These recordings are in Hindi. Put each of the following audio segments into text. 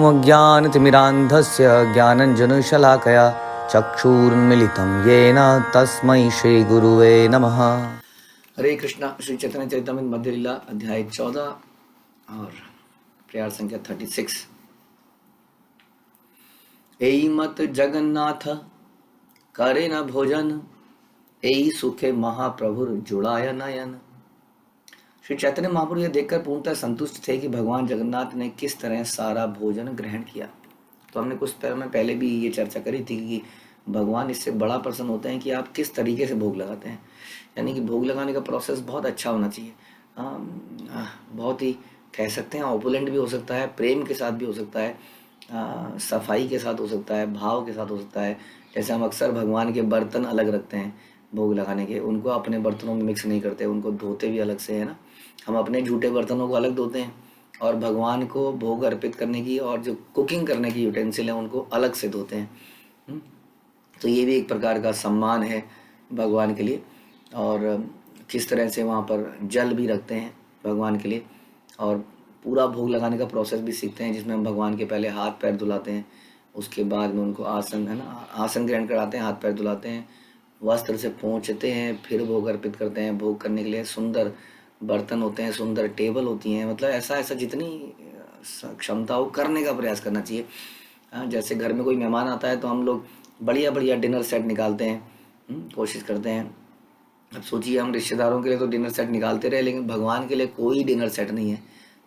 अज्ञानतिमिरान्धस्य ज्ञानञ्जनशलाकया चक्षुरुन्मिलितं येन तस्मै श्रीगुरुवे नमः। हरे कृष्णा। श्री चैतन्य चरितामृत मध्य लीला अध्याय 14 और प्रयार संख्या 36। एई मत जगन्नाथ करे न भोजन, एई सुखे महाप्रभुर जुड़ाया नयन। श्री चैतन्य महाप्रभु यह देखकर पूर्णतः संतुष्ट थे कि भगवान जगन्नाथ ने किस तरह सारा भोजन ग्रहण किया। तो हमने कुछ तरह में पहले भी ये चर्चा करी थी कि भगवान इससे बड़ा प्रसन्न होते हैं कि आप किस तरीके से भोग लगाते हैं। यानी कि भोग लगाने का प्रोसेस बहुत अच्छा होना चाहिए। बहुत ही कह सकते हैं ऑपुलेंट भी हो सकता है, प्रेम के साथ भी हो सकता है, सफाई के साथ हो सकता है, भाव के साथ हो सकता है। जैसे हम अक्सर भगवान के बर्तन अलग रखते हैं भोग लगाने के, उनको अपने बर्तनों में मिक्स नहीं करते, उनको धोते भी अलग से है ना। हम अपने झूठे बर्तनों को अलग धोते हैं और भगवान को भोग अर्पित करने की और जो कुकिंग करने की यूटेंसिल है उनको अलग से धोते हैं। तो ये भी एक प्रकार का सम्मान है भगवान के लिए। और किस तरह से वहाँ पर जल भी रखते हैं भगवान के लिए, और पूरा भोग लगाने का प्रोसेस भी सीखते हैं, जिसमें हम भगवान के पहले हाथ पैर धुलाते हैं, उसके बाद में उनको आसन है ना, आसन ग्रहण कराते हैं, हाथ पैर धुलाते हैं, वस्त्र से पोंछते हैं, फिर भोग अर्पित करते हैं। भोग करने के लिए सुंदर बर्तन होते हैं, सुंदर टेबल होती हैं, मतलब ऐसा ऐसा जितनी क्षमता हो करने का प्रयास करना चाहिए। जैसे घर में कोई मेहमान आता है तो हम लोग बढ़िया बढ़िया डिनर सेट निकालते हैं, कोशिश करते हैं। अब सोचिए हम रिश्तेदारों के लिए तो डिनर सेट निकालते रहे, लेकिन भगवान के लिए कोई डिनर सेट नहीं है,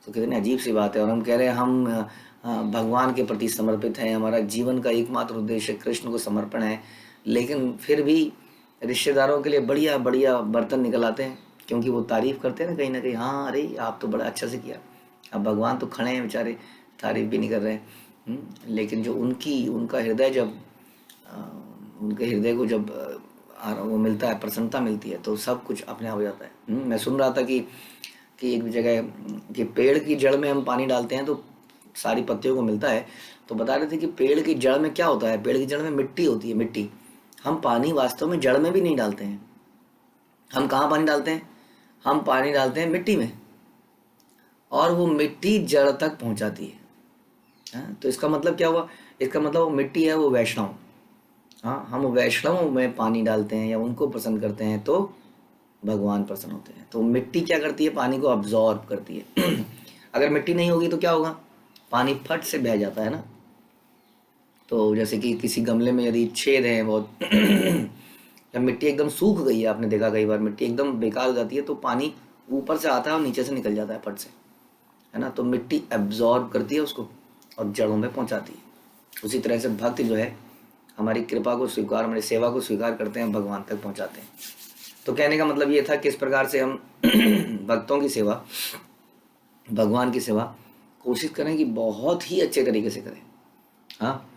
तो कितनी अजीब सी बात है। और हम कह रहे हैं हम भगवान के प्रति समर्पित हैं, हमारा जीवन का एकमात्र उद्देश्य कृष्ण को समर्पण है, लेकिन फिर भी रिश्तेदारों के लिए बढ़िया बढ़िया बर्तन निकल आते हैं, क्योंकि वो तारीफ़ करते हैं ना कहीं, हाँ अरे आप तो बड़ा अच्छा से किया। अब भगवान तो खड़े हैं बेचारे, तारीफ़ भी नहीं कर रहे हैं, लेकिन जो उनका हृदय जब उनके हृदय को जब वो मिलता है, प्रसन्नता मिलती है, तो सब कुछ अपने आप हो जाता है। मैं सुन रहा था कि एक जगह कि पेड़ की जड़ में हम पानी डालते हैं तो सारी पत्तियों को मिलता है। तो बता रहे थे कि पेड़ की जड़ में क्या होता है, पेड़ की जड़ में मिट्टी होती है, मिट्टी। हम पानी वास्तव में जड़ में भी नहीं डालते हैं। हम कहाँ पानी डालते हैं? हम पानी डालते हैं मिट्टी में, और वो मिट्टी जड़ तक पहुँचाती है। तो इसका मतलब क्या हुआ? इसका मतलब वो मिट्टी है, वो वैष्णव। हाँ, हम वैष्णवों में पानी डालते हैं या उनको पसंद करते हैं तो भगवान प्रसन्न होते हैं। तो मिट्टी क्या करती है? पानी को अब्जॉर्ब करती है। अगर मिट्टी नहीं होगी तो क्या होगा? पानी फट से बह जाता है ना। तो जैसे कि किसी गमले में यदि छेद है बहुत, जब मिट्टी एकदम सूख गई है, आपने देखा कई बार मिट्टी एकदम बेकार हो जाती है तो पानी ऊपर से आता है और नीचे से निकल जाता है फट से, है ना। तो मिट्टी एब्जॉर्ब करती है उसको और जड़ों में पहुंचाती है। उसी तरह से भक्त जो है हमारी कृपा को स्वीकार, हमारी सेवा को स्वीकार करते हैं, भगवान तक पहुंचाते हैं। तो कहने का मतलब ये था किस प्रकार से हम भक्तों की सेवा, भगवान की सेवा कोशिश करें कि बहुत ही अच्छे तरीके से करें। हाँ,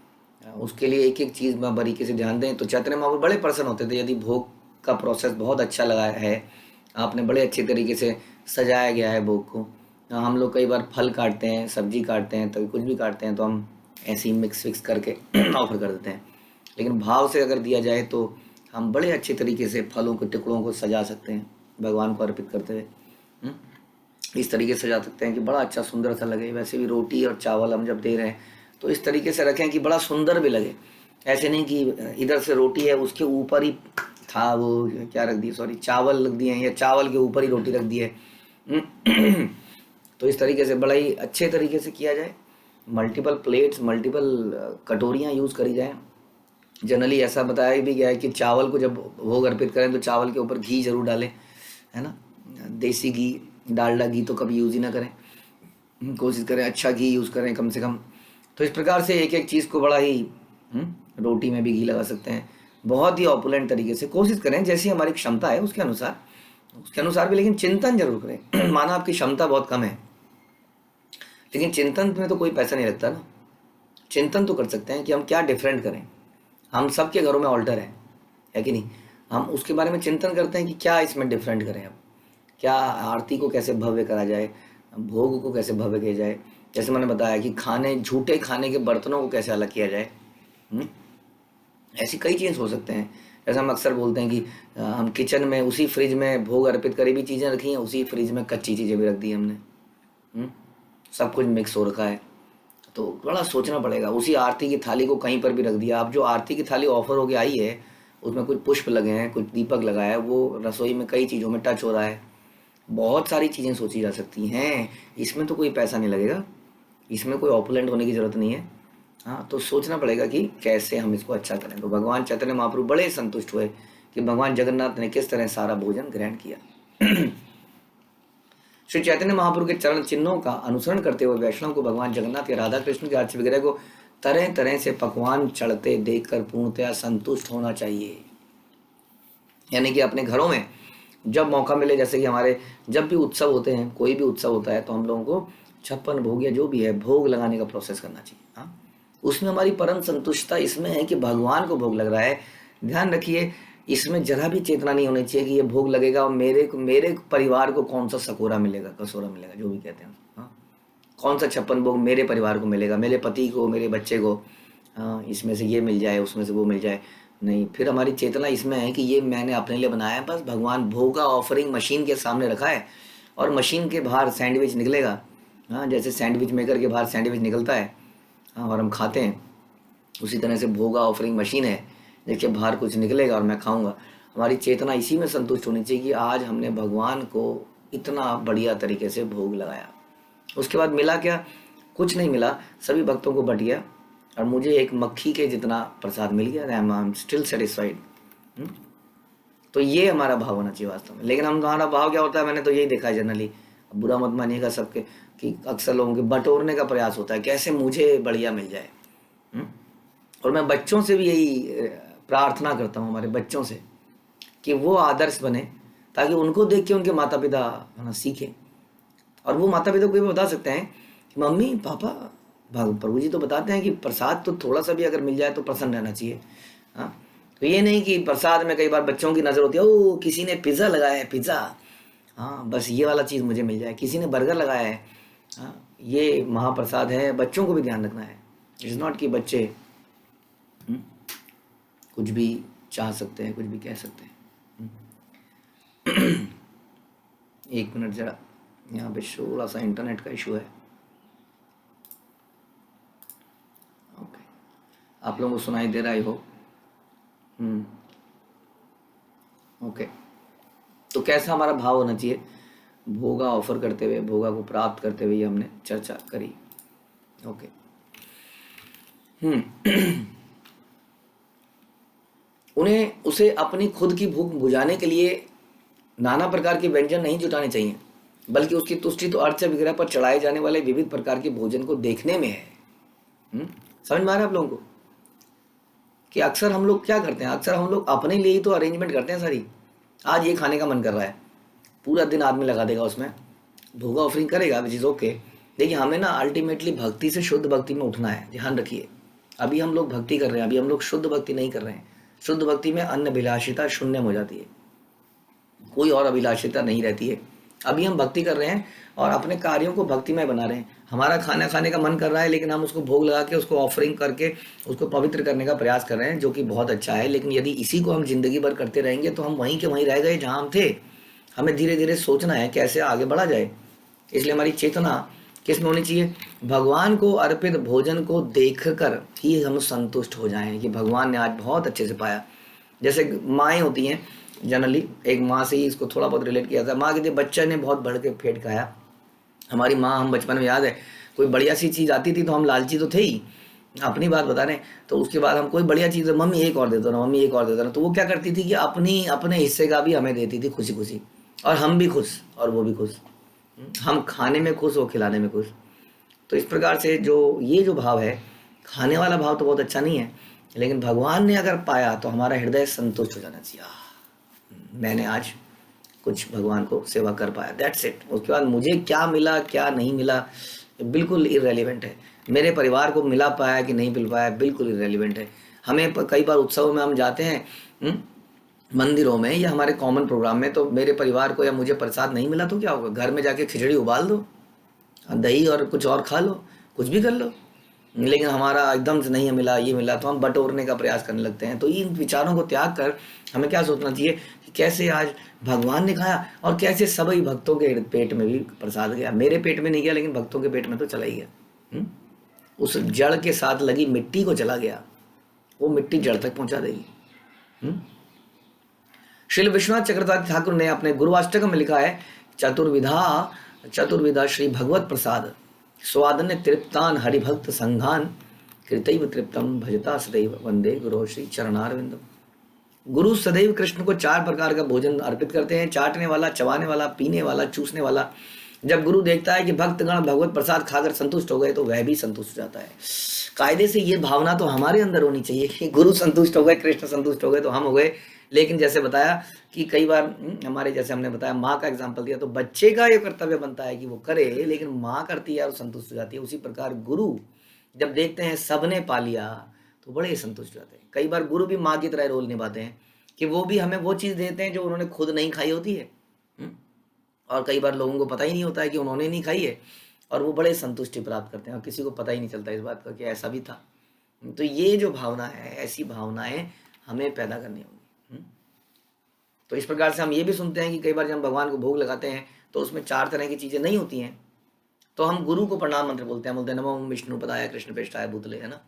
उसके लिए एक एक चीज़ में बारीकी से ध्यान दें। तो चैतन्य महाप्रभु बड़े प्रसन्न होते थे यदि भोग का प्रोसेस बहुत अच्छा लगा है, आपने बड़े अच्छे तरीके से सजाया गया है भोग को। हम लोग कई बार फल काटते हैं, सब्जी काटते हैं, तभी कुछ भी काटते हैं तो हम ऐसे ही मिक्स विक्स करके ऑफर कर देते हैं। लेकिन भाव से अगर दिया जाए तो हम बड़े अच्छे तरीके से फलों के टुकड़ों को सजा सकते हैं भगवान को अर्पित करते हुए। इस तरीके से सजा सकते हैं कि बड़ा अच्छा सुंदर सा लगे। वैसे भी रोटी और चावल हम जब दे रहे हैं तो इस तरीके से रखें कि बड़ा सुंदर भी लगे। ऐसे नहीं कि इधर से रोटी है उसके ऊपर ही था वो क्या रख दिए, सॉरी चावल रख दिए हैं, या चावल के ऊपर ही रोटी रख दी है। तो इस तरीके से बड़ा ही अच्छे तरीके से किया जाए। मल्टीपल प्लेट्स, मल्टीपल कटोरियाँ यूज़ करी जाएँ। जनरली ऐसा बताया भी गया है कि चावल को जब भोग अर्पित करें तो चावल के ऊपर घी जरूर डालें, है ना। देसी घी, डालडा घी तो कभी यूज़ ही ना करें, कोशिश करें अच्छा घी यूज़ करें कम से कम। तो इस प्रकार से एक एक चीज़ को बड़ा ही रोटी में भी घी लगा सकते हैं, बहुत ही ऑपुलेंट तरीके से कोशिश करें, जैसी हमारी क्षमता है उसके अनुसार भी, लेकिन चिंतन जरूर करें। माना आपकी क्षमता बहुत कम है, लेकिन चिंतन में तो कोई पैसा नहीं लगता ना। चिंतन तो कर सकते हैं कि हम क्या डिफरेंट करें। हम सबके घरों में ऑल्टर है कि नहीं? हम उसके बारे में चिंतन करते हैं कि क्या इसमें डिफरेंट करें। अब क्या आरती को कैसे भव्य करा जाए, भोग को कैसे भव्य किया जाए। जैसे मैंने बताया कि झूठे खाने के बर्तनों को कैसे अलग किया जाए। ऐसी कई चीज़ हो सकते हैं। जैसे हम अक्सर बोलते हैं कि हम किचन में उसी फ्रिज में भोग अर्पित करी भी चीज़ें रखी हैं, उसी फ्रिज में कच्ची चीज़ें भी रख दी हमने। सब कुछ मिक्स हो रखा है। तो बड़ा सोचना पड़ेगा। उसी आरती की थाली को कहीं पर भी रख दिया, अब जो आरती की थाली ऑफर होके आई है उसमें कुछ पुष्प लगे हैं, कुछ दीपक लगाया है, वो रसोई में कई चीज़ों में टच हो रहा है। बहुत सारी चीज़ें सोची जा सकती हैं, इसमें तो कोई पैसा नहीं लगेगा, इसमें कोई ऑपुलेंट होने की ज़रूरत नहीं है। हाँ, तो सोचना पड़ेगा कि कैसे हम इसको अच्छा करें। तो भगवान चैतन्य महाप्रभु बड़े संतुष्ट हुए कि भगवान जगन्नाथ ने किस तरह सारा भोजन ग्रहण किया। श्री चैतन्य महाप्रभु के चरण चिन्हों का अनुसरण करते हुए वैष्णव को भगवान जगन्नाथ या राधा कृष्ण के आरती वगैरह को तरह तरह से पकवान चढ़ते देखकर पूर्णतया संतुष्ट होना चाहिए। यानी कि अपने घरों में जब मौका मिले, जैसे कि हमारे जब भी उत्सव होते हैं, कोई भी उत्सव होता है, तो हम लोगों को 56 भोग या जो भी है भोग लगाने का प्रोसेस करना चाहिए। हाँ, उसमें हमारी परम संतुष्टता इसमें है कि भगवान को भोग लग रहा है। ध्यान रखिए, इसमें जरा भी चेतना नहीं होनी चाहिए कि ये भोग लगेगा और मेरे परिवार को कौन सा सकोरा मिलेगा, कसोरा मिलेगा, जो भी कहते हैं। हाँ, कौन सा 56 भोग मेरे परिवार को मिलेगा, मेरे पति को, मेरे बच्चे को, हाँ, इसमें से ये मिल जाए, उसमें से वो मिल जाए। नहीं, फिर हमारी चेतना इसमें है कि ये मैंने अपने लिए बनाया है, बस भगवान भोग का ऑफरिंग मशीन के सामने रखा है और मशीन के बाहर सैंडविच निकलेगा। हाँ, जैसे सैंडविच मेकर के बाहर सैंडविच निकलता है, हाँ, और हम खाते हैं, उसी तरह से भोगा ऑफरिंग मशीन है, देखिए बाहर कुछ निकलेगा और मैं खाऊंगा। हमारी चेतना इसी में संतुष्ट होनी चाहिए कि आज हमने भगवान को इतना बढ़िया तरीके से भोग लगाया। उसके बाद मिला क्या? कुछ नहीं मिला, सभी भक्तों को बट गया और मुझे एक मक्खी के जितना प्रसाद मिल गया। I am still satisfied. तो ये हमारा भाव होना चाहिए वास्तव में। लेकिन हमारा भाव क्या होता है, मैंने तो यही देखा है जनरली, बुरा मत मानिएगा सबके, कि अक्सर लोगों के बटोरने का प्रयास होता है, कैसे मुझे बढ़िया मिल जाए। और मैं बच्चों से भी यही प्रार्थना करता हूँ, हमारे बच्चों से, कि वो आदर्श बने ताकि उनको देख के उनके माता पिता सीखें। और वो माता पिता को भी बता सकते हैं कि मम्मी पापा, प्रभु जी तो बताते हैं कि प्रसाद तो थोड़ा सा भी अगर मिल जाए तो प्रसन्न रहना चाहिए। हाँ, तो ये नहीं कि प्रसाद में कई बार बच्चों की नज़र होती है, ओ किसी ने पिज़्ज़ा लगाया है, पिज़्ज़ा, हाँ बस ये वाला चीज़ मुझे मिल जाए, किसी ने बर्गर लगाया है, हाँ ये महाप्रसाद है। बच्चों को भी ध्यान रखना है। इट्स नॉट कि बच्चे कुछ भी चाह सकते हैं, कुछ भी कह सकते हैं। एक मिनट जरा, यहाँ पे थोड़ा सा इंटरनेट का इशू है। ओके, आप लोगों को सुनाई दे रहा है हो? ओके, तो कैसा हमारा भाव होना चाहिए भोगा ऑफर करते हुए, भोगा को प्राप्त करते हुए, ये हमने चर्चा करी। ओके, उसे अपनी खुद की भूख बुझाने के लिए नाना प्रकार के व्यंजन नहीं जुटाने चाहिए, बल्कि उसकी तुष्टि तो अर्च विग्रह पर चढ़ाए जाने वाले विविध प्रकार के भोजन को देखने में है। समझ में आ रहा है आप लोगों को कि अक्सर हम लोग क्या करते हैं? अक्सर हम लोग अपने लिए ही तो अरेंजमेंट करते हैं सारी। आज ये खाने का मन कर रहा है, पूरा दिन आदमी लगा देगा उसमें, भोगा ऑफरिंग करेगा, विच इज़ ओके। देखिए, हमें ना अल्टीमेटली भक्ति से शुद्ध भक्ति में उठना है। ध्यान रखिए, अभी हम लोग भक्ति कर रहे हैं, अभी हम लोग शुद्ध भक्ति नहीं कर रहे हैं। शुद्ध भक्ति में अन्य अभिलाषिता शून्य हो जाती है, कोई और अभिलाषिता नहीं रहती है। अभी हम भक्ति कर रहे हैं और अपने कार्यों को भक्तिमय बना रहे हैं। हमारा खाना खाने का मन कर रहा है, लेकिन हम उसको भोग लगा के, उसको ऑफरिंग करके उसको पवित्र करने का प्रयास कर रहे हैं, जो कि बहुत अच्छा है। लेकिन यदि इसी को हम जिंदगी भर करते रहेंगे तो हम वहीं के वहीं रह गए जहाँ हम थे। हमें धीरे धीरे सोचना है कैसे आगे बढ़ा जाए। इसलिए हमारी चेतना किस में होनी चाहिए? भगवान को अर्पित भोजन को देखकर ही हम संतुष्ट हो जाएं कि भगवान ने आज बहुत अच्छे से पाया। जैसे माएँ होती हैं, जनरली एक माँ से ही इसको थोड़ा बहुत रिलेट किया था। माँ कहती है बच्चे ने बहुत बढ़ के पेट खाया। हमारी माँ, हम बचपन में याद है, कोई बढ़िया सी चीज़ आती थी तो हम लालची तो थे ही, अपनी बात बता रहे हैं। तो उसके बाद हम कोई बढ़िया चीज़, मम्मी एक और दे दो ना, मम्मी एक और दे दो ना, तो वो क्या करती थी कि अपने हिस्से का भी हमें देती थी खुशी खुशी, और हम भी खुश और वो भी खुश। हम खाने में खुश, वो खिलाने में खुश। तो इस प्रकार से ये जो भाव है, खाने वाला भाव तो बहुत अच्छा नहीं है, लेकिन भगवान ने अगर पाया तो हमारा हृदय संतुष्ट हो जाना चाहिए। मैंने आज कुछ भगवान को सेवा कर पाया, दैट्स इट। उसके बाद मुझे क्या मिला क्या नहीं मिला बिल्कुल इररेलेवेंट है। मेरे परिवार को मिला पाया कि नहीं मिल पाया बिल्कुल इररेलेवेंट है। हमें कई बार उत्सव में हम जाते हैं मंदिरों में या हमारे कॉमन प्रोग्राम में, तो मेरे परिवार को या मुझे प्रसाद नहीं मिला तो क्या होगा? घर में जाके खिचड़ी उबाल दो, दही और कुछ और खा लो, कुछ भी कर लो। लेकिन हमारा एकदम से नहीं मिला, ये मिला, तो हम बटोरने का प्रयास करने लगते हैं। तो इन विचारों को त्याग कर हमें क्या सोचना चाहिए कि कैसे आज भगवान ने खाया और कैसे सभी भक्तों के पेट में भी प्रसाद गया। मेरे पेट में नहीं गया, लेकिन भक्तों के पेट में तो चला ही गया। उस जड़ के साथ लगी मिट्टी को चला गया, वो मिट्टी जड़ तक पहुंचा देगी। श्री विश्वनाथ चक्रवर्ती ठाकुर ने अपने गुरुवाष्टकम में लिखा है, चतुर्विधा श्री भगवत प्रसाद स्वादन्य तृप्तान हरिभक्त संघान कृतैव तृप्तम भजता सदैव वंदे गुरु श्री चरणारविंदम। गुरु सदैव कृष्ण को 4 प्रकार का भोजन अर्पित करते हैं, चाटने वाला, चबाने वाला, पीने वाला, चूसने वाला। जब गुरु देखता है कि भक्तगण भगवत प्रसाद खाकर संतुष्ट हो गए तो वह भी संतुष्ट हो जाता है। कायदे से ये भावना तो हमारे अंदर होनी चाहिए कि गुरु संतुष्ट हो गए, कृष्ण संतुष्ट हो गए तो हम हो गए। लेकिन जैसे बताया कि कई बार हमारे, जैसे हमने बताया माँ का एग्जाम्पल दिया, तो बच्चे का ये कर्तव्य बनता है कि वो करे, लेकिन माँ करती है और संतुष्ट हो जाती है। उसी प्रकार गुरु जब देखते हैं सबने पा लिया तो बड़े संतुष्ट हो जाते हैं। कई बार गुरु भी माँ की तरह रोल निभाते हैं कि वो भी हमें वो चीज़ देते हैं जो उन्होंने खुद नहीं खाई होती है। और कई बार लोगों को पता ही नहीं होता है कि उन्होंने नहीं खाई है और वो बड़े संतुष्टि प्राप्त करते हैं और किसी को पता ही नहीं चलता इस बात का कि ऐसा भी था। तो ये जो भावना है, ऐसी भावनाएं हमें पैदा करनी होंगी। तो इस प्रकार से हम ये भी सुनते हैं कि कई बार जब हम भगवान को भोग लगाते हैं तो उसमें 4 तरह की चीज़ें नहीं होती हैं, तो हम गुरु को प्रणाम मंत्र बोलते हैं, नमो विष्णु पदाय कृष्ण प्रेष्ठाय भूतले, है ना।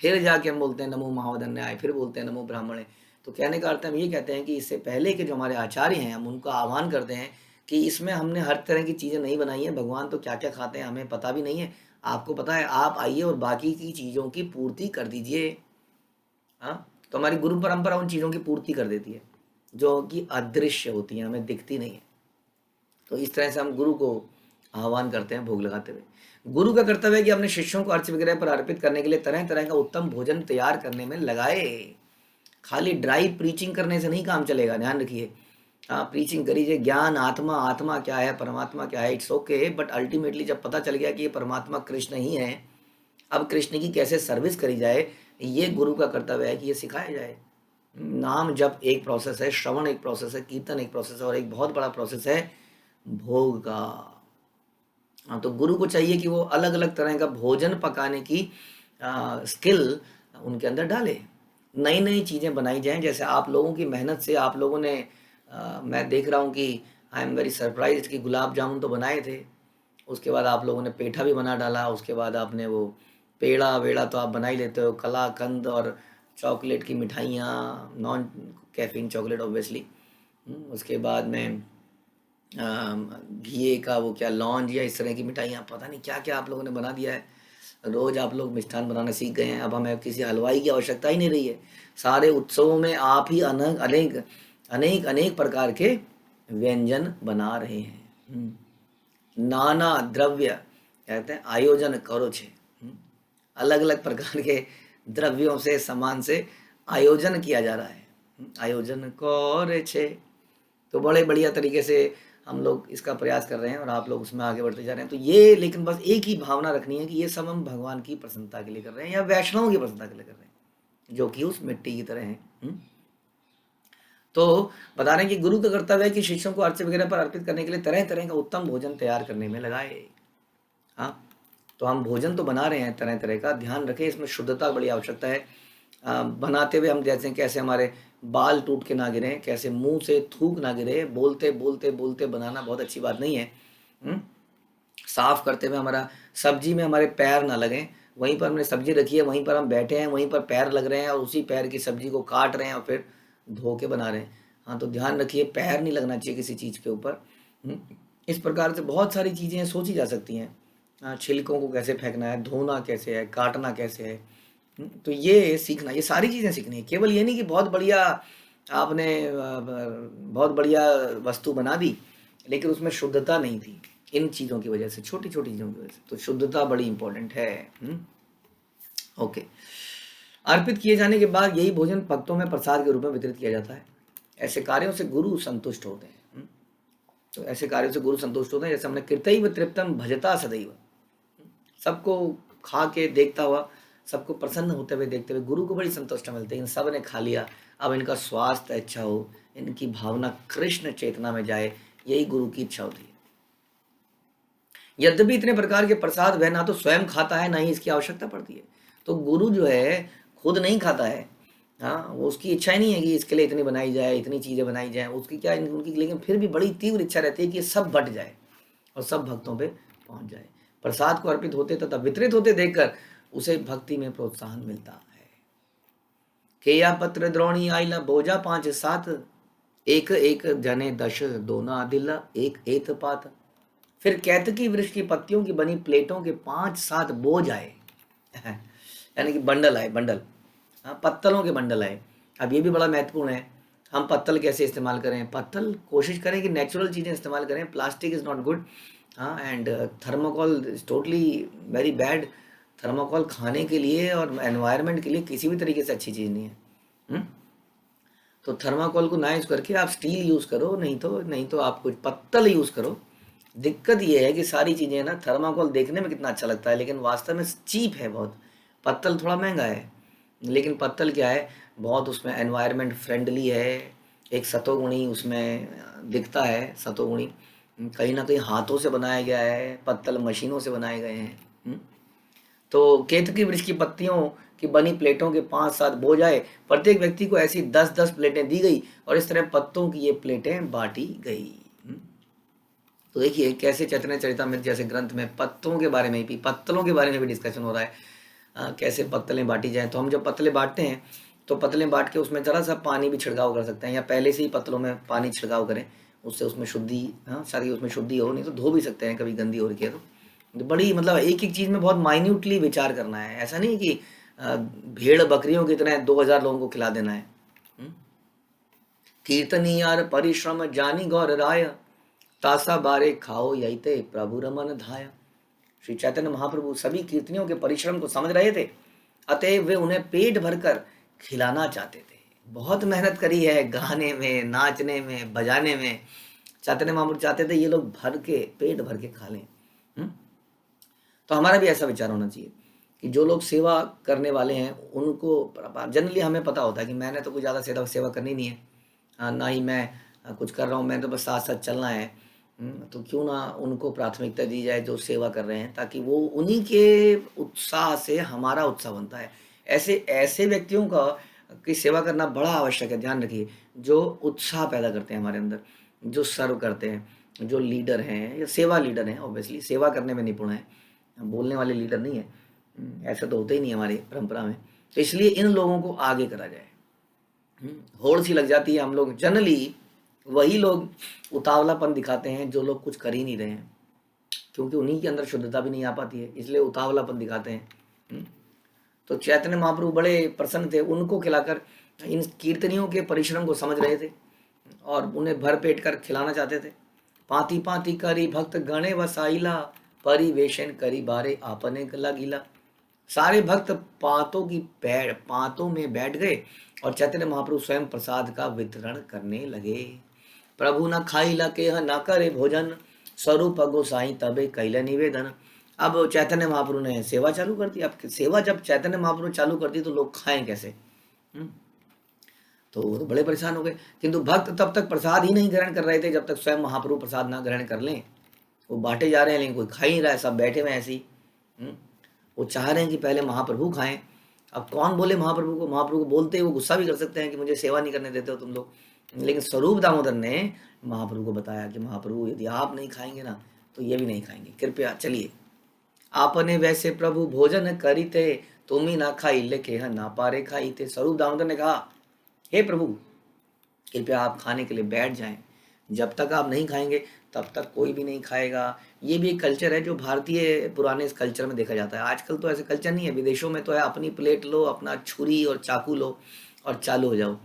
फिर जाके हम बोलते हैं नमो महावदन्याय, फिर बोलते हैं नमो ब्राह्मणे। तो कहने का अर्थ हम ये कहते हैं कि इससे पहले के जो हमारे आचार्य हैं, हम उनका आह्वान करते हैं कि इसमें हमने हर तरह की चीज़ें नहीं बनाई हैं, भगवान तो क्या क्या खाते हैं हमें पता भी नहीं है, आपको पता है, आप आइए और बाकी की चीज़ों की पूर्ति कर दीजिए। हाँ, तो हमारी गुरु परंपरा उन चीज़ों की पूर्ति कर देती है जो कि अदृश्य होती हैं, हमें दिखती नहीं है। तो इस तरह से हम गुरु को आह्वान करते हैं भोग लगाते हुए। गुरु का कर्तव्य है कि अपने शिष्यों को अर्च विग्रह पर अर्पित करने के लिए तरह तरह का उत्तम भोजन तैयार करने में लगाए। खाली ड्राई प्रीचिंग करने से नहीं काम चलेगा, ध्यान रखिए। हाँ, प्रीचिंग करिए, ज्ञान, आत्मा, आत्मा क्या है, परमात्मा क्या है, इट्स ओके, बट अल्टीमेटली जब पता चल गया कि ये परमात्मा कृष्ण ही है, अब कृष्ण की कैसे सर्विस करी जाए, ये गुरु का कर्तव्य है कि ये सिखाया जाए। नाम जप एक प्रोसेस है, श्रवण एक प्रोसेस है, कीर्तन एक प्रोसेस है, और एक बहुत बड़ा प्रोसेस है भोग का। हाँ, तो गुरु को चाहिए कि वो अलग अलग तरह का भोजन पकाने की स्किल उनके अंदर डाले, नई नई चीज़ें बनाई जाएं। जैसे आप लोगों की मेहनत से आप लोगों ने मैं देख रहा हूँ कि आई एम वेरी सरप्राइज्ड कि गुलाब जामुन तो बनाए थे, उसके बाद आप लोगों ने पेठा भी बना डाला, उसके बाद आपने वो पेड़ा वेड़ा तो आप बना ही लेते हो, कलाकंद और चॉकलेट की मिठाइयाँ, नॉन कैफीन चॉकलेट ऑब्वियसली। उसके बाद में घी का वो क्या लौंज या इस तरह की मिठाइयाँ, पता नहीं क्या क्या आप लोगों ने बना दिया है। रोज़ आप लोग मिष्ठान बनाना सीख गए हैं, अब हमें किसी हलवाई की आवश्यकता ही नहीं रही है। सारे उत्सवों में आप ही अनेक अनेक अनेक अनेक प्रकार के व्यंजन बना रहे हैं। नाना द्रव्य कहते हैं आयोजन करो छे, अलग अलग प्रकार के द्रव्यों से, सामान से आयोजन किया जा रहा है, आयोजन करे छे। तो बड़े बढ़िया तरीके से हम लोग इसका प्रयास कर रहे हैं और आप लोग उसमें आगे बढ़ते जा रहे हैं। तो ये, लेकिन बस एक ही भावना रखनी है कि ये सब हम भगवान की प्रसन्नता के लिए कर रहे हैं या वैष्णवों की प्रसन्नता के लिए कर रहे हैं, जो कि उस मिट्टी की तरह है। तो बता रहे हैं कि गुरु का कर्तव्य है कि शिष्यों को अर्च वगैरह पर अर्पित करने के लिए तरह तरह का उत्तम भोजन तैयार करने में लगाए। हाँ, तो हम भोजन तो बना रहे हैं तरह तरह का, ध्यान रखें इसमें शुद्धता बड़ी आवश्यकता है। बनाते हुए हम जैसे कैसे हमारे बाल टूट के ना गिरे, कैसे मुंह से थूक ना गिरे, बोलते बोलते बोलते बनाना बहुत अच्छी बात नहीं है। साफ करते हुए हमारा सब्जी में हमारे पैर ना लगें, वहीं पर हमने सब्जी रखी है, वहीं पर हम बैठे हैं, वहीं पर पैर लग रहे हैं और उसी पैर की सब्जी को काट रहे हैं और फिर धो के बना रहे हैं। हाँ, तो ध्यान रखिए पैर नहीं लगना चाहिए किसी चीज़ के ऊपर। इस प्रकार से बहुत सारी चीज़ें सोची जा सकती हैं। छिलकों को कैसे फेंकना है, धोना कैसे है, काटना कैसे है। तो ये सीखना, ये सारी चीज़ें सीखनी है। केवल ये नहीं कि बहुत बढ़िया आपने बहुत बढ़िया वस्तु बना दी लेकिन उसमें शुद्धता नहीं थी, इन चीज़ों की वजह से, छोटी छोटी चीज़ों की वजह से। तो शुद्धता बड़ी इंपॉर्टेंट है। ओके, अर्पित किए जाने के बाद यही भोजन भक्तों में प्रसाद के रूप में वितरित किया जाता है। ऐसे कार्यों से गुरु संतुष्ट होते हैं। तो ऐसे कार्यों से गुरु संतुष्ट होते हैं, जैसे हमने कृतैव तृप्तम भजता सदैव, सबको खा के देखता हुआ, सबको प्रसन्न होते हुए देखते हुए गुरु को बड़ी संतुष्टि मिलती है। इन सब ने खा लिया, अब इनका स्वास्थ्य अच्छा हो, इनकी भावना कृष्ण चेतना में जाए, यही गुरु की इच्छा होती है। यद्यपि इतने प्रकार के प्रसाद वह ना तो स्वयं खाता है, ना ही इसकी आवश्यकता पड़ती है। तो गुरु जो है खुद नहीं खाता है। हाँ, वो उसकी इच्छा ही नहीं है कि इसके लिए इतनी बनाई जाए, इतनी चीज़ें बनाई जाए, उसकी क्या उनकी, लेकिन फिर भी बड़ी तीव्र इच्छा रहती है कि सब बट जाए और सब भक्तों पे पहुंच जाए। प्रसाद को अर्पित होते तथा वितरित होते देखकर उसे भक्ति में प्रोत्साहन मिलता है। केया पत्र द्रोणी आइला बोझा 5-7, एक एक जने 10 दोना दिला एक एत पात। फिर कैतकी वृक्ष की पत्तियों की बनी प्लेटों के 5-7 बोझ आए यानी कि बंडल आए, बंडल, हाँ, पत्तलों के बंडल आए। अब ये भी बड़ा महत्वपूर्ण है, हम पत्तल कैसे इस्तेमाल करें। पत्तल कोशिश करें कि नेचुरल चीज़ें इस्तेमाल करें, प्लास्टिक इज़ नॉट गुड, हाँ, and thermocol is totally very bad. Thermocol खाने के लिए और एनवायरनमेंट के लिए किसी भी तरीके से अच्छी चीज़ नहीं है। तो थर्माकोल को ना यूज़ करके आप स्टील यूज़ करो, नहीं तो आप कुछ पत्तल यूज़ करो। दिक्कत ये है कि सारी चीज़ें ना, थर्माकोल देखने में कितना अच्छा लगता है लेकिन वास्तव में चीप है बहुत। पत्तल थोड़ा महंगा है, लेकिन पत्तल क्या है, बहुत उसमें एनवायरनमेंट फ्रेंडली है। एक सतोगुणी उसमें दिखता है, सतोगुणी कहीं ना कहीं हाथों से बनाया गया है, पत्तल मशीनों से बनाए गए हैं। तो केतकी वृक्ष की पत्तियों की बनी प्लेटों के 5-7 बोझ आए, प्रत्येक व्यक्ति को ऐसी 10-10 प्लेटें दी गई और इस तरह पत्तों की ये प्लेटें बांटी गई। तो देखिए कैसे चैतन्य चरितमृत जैसे ग्रंथ में पत्तों के बारे में भी, पत्तलों के बारे में भी डिस्कशन हो रहा है, कैसे पत्तलें बांटी जाएं। तो हम जब पत्तलें बांटते हैं तो पत्तलें बांट के उसमें जरा सा पानी भी छिड़काव कर सकते हैं, या पहले से ही पत्तलों में पानी छिड़काव करें, उससे उसमें शुद्धि, हाँ, सारी उसमें शुद्धि हो, नहीं तो धो भी सकते हैं कभी गंदी हो रही है तो बड़ी मतलब एक एक चीज़ में बहुत माइन्यूटली विचार करना है। ऐसा नहीं कि भेड़ बकरियों की तरह 2000 लोगों को खिला देना है। कीर्तनी यार परिश्रम जानी गौर राय, तासा बारे खाओ यही ते प्रभु रमन धाया। श्री चैतन्य महाप्रभु सभी कीर्तनियों के परिश्रम को समझ रहे थे, अतएव वे उन्हें पेट भरकर खिलाना चाहते थे। बहुत मेहनत करी है गाने में, नाचने में, बजाने में। चैतन्य महाप्रभु चाहते थे ये लोग भर के, पेट भर के खा लें। तो हमारा भी ऐसा विचार होना चाहिए कि जो लोग सेवा करने वाले हैं उनको, जनरली हमें पता होता है कि मैंने तो कुछ ज़्यादा सेवा करनी नहीं है, ना ही मैं कुछ कर रहा हूँ, मैं तो बस साथ साथ चलना है। तो क्यों ना उनको प्राथमिकता दी जाए जो सेवा कर रहे हैं, ताकि वो उन्हीं के उत्साह से हमारा उत्साह बनता है। ऐसे ऐसे व्यक्तियों का की सेवा करना बड़ा आवश्यक है। ध्यान रखिए, जो उत्साह पैदा करते हैं हमारे अंदर, जो सर्व करते हैं, जो लीडर हैं या सेवा लीडर हैं, ऑब्वियसली सेवा करने में निपुण है, बोलने वाले लीडर नहीं है, ऐसा तो होता ही नहीं हमारी परंपरा में। तो इसलिए इन लोगों को आगे करा जाए। होड़ सी लग जाती है, हम लोग जनरली वही लोग उतावलापन दिखाते हैं जो लोग कुछ कर ही नहीं रहे हैं, क्योंकि उन्हीं के अंदर शुद्धता भी नहीं आ पाती है, इसलिए उतावलापन दिखाते हैं। तो चैतन्य महाप्रभु बड़े प्रसन्न थे, उनको खिलाकर इन कीर्तनियों के परिश्रम को समझ रहे थे और उन्हें भर पेट कर खिलाना चाहते थे। पाती पाती करी भक्त गणे वसाइला, परिवेशन करी बारे आपने गला गीला। सारे भक्त पातों में बैठ गए और चैतन्य महाप्रभु स्वयं प्रसाद का वितरण करने लगे। प्रभु न खाइला के न करे भोजन, स्वरूप गोसाई तबे कैला निवेदन। अब चैतन्य महाप्रभु ने सेवा चालू कर दी। अब सेवा जब चैतन्य महाप्रभु चालू कर दी तो लोग खाएं कैसे? तो वो तो बड़े परेशान हो गए। किंतु भक्त तब तक प्रसाद ही नहीं ग्रहण कर रहे थे जब तक स्वयं महाप्रभु प्रसाद ना ग्रहण कर लें। वो बांटे जा रहे हैं लेकिन कोई खा ही नहीं रहा है, सब बैठे हुए ऐसे ही। वो चाह रहे हैं कि पहले महाप्रभु खाएं। अब कौन बोले महाप्रभु को? महाप्रभु को बोलते वो गुस्सा भी कर सकते हैं कि मुझे सेवा नहीं करने देते हो तुम लोग, लेकिन स्वरूप दामोदर ने महाप्रभु को बताया कि महाप्रभु यदि आप नहीं खाएंगे ना तो ये भी नहीं खाएंगे, कृपया चलिए। आपने वैसे प्रभु भोजन करी थे, तुम ही ना खाई लेके ना पारे खाई थे। स्वरूप दामोदर ने कहा, हे प्रभु कृपया आप खाने के लिए बैठ जाएं, जब तक आप नहीं खाएंगे तब तक कोई भी नहीं खाएगा। ये भी एक कल्चर है जो भारतीय पुराने इस कल्चर में देखा जाता है। आजकल तो ऐसे कल्चर नहीं है, विदेशों में तो है, अपनी प्लेट लो, अपना छुरी और चाकू लो और चालू हो जाओ।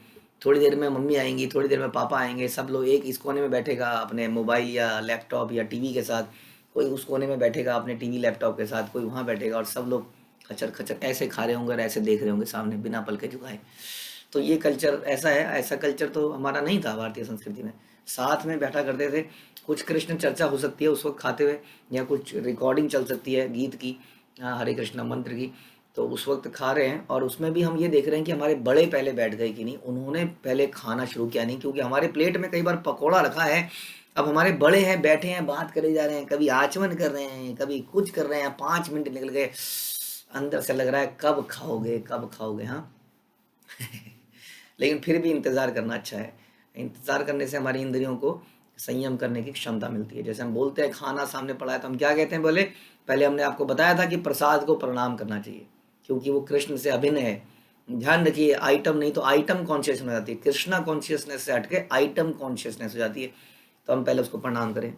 थोड़ी देर में मम्मी आएंगी, थोड़ी देर में पापा आएंगे, सब लोग एक इस कोने में बैठेगा अपने मोबाइल या लैपटॉप या टीवी के साथ, कोई उस कोने में बैठेगा अपने टीवी लैपटॉप के साथ, कोई वहाँ बैठेगा और सब लोग खचर खचर ऐसे खा रहे होंगे और ऐसे देख रहे होंगे सामने बिना पलके झुकाए। तो ये कल्चर ऐसा है, ऐसा कल्चर तो हमारा नहीं था भारतीय संस्कृति में। साथ में बैठा करते थे, कुछ कृष्ण चर्चा हो सकती है उस वक्त खाते हुए, या कुछ रिकॉर्डिंग चल सकती है गीत की, हरे कृष्णा मंत्र की, तो उस वक्त खा रहे हैं। और उसमें भी हम ये देख रहे हैं कि हमारे बड़े पहले बैठ गए कि नहीं, उन्होंने पहले खाना शुरू किया नहीं, क्योंकि हमारे प्लेट में कई बार पकौड़ा रखा है। अब हमारे बड़े हैं, बैठे हैं, बात करे जा रहे हैं, कभी आचमन कर रहे हैं, कभी कुछ कर रहे हैं, 5 मिनट निकल गए, अंदर से लग रहा है कब खाओगे कब खाओगे। हाँ लेकिन फिर भी इंतज़ार करना अच्छा है। इंतज़ार करने से हमारी इंद्रियों को संयम करने की क्षमता मिलती है। जैसे हम बोलते हैं खाना सामने पड़ा है तो हम क्या कहते हैं, बोले पहले हमने आपको बताया था कि प्रसाद को प्रणाम करना चाहिए क्योंकि वो कृष्ण से अभिन्न है। ध्यान रखिए, आइटम नहीं तो आइटम कॉन्शियसनेस हो जाती है, कृष्णा कॉन्शियसनेस से हटके आइटम कॉन्शियसनेस हो जाती है। तो हम पहले उसको प्रणाम करें,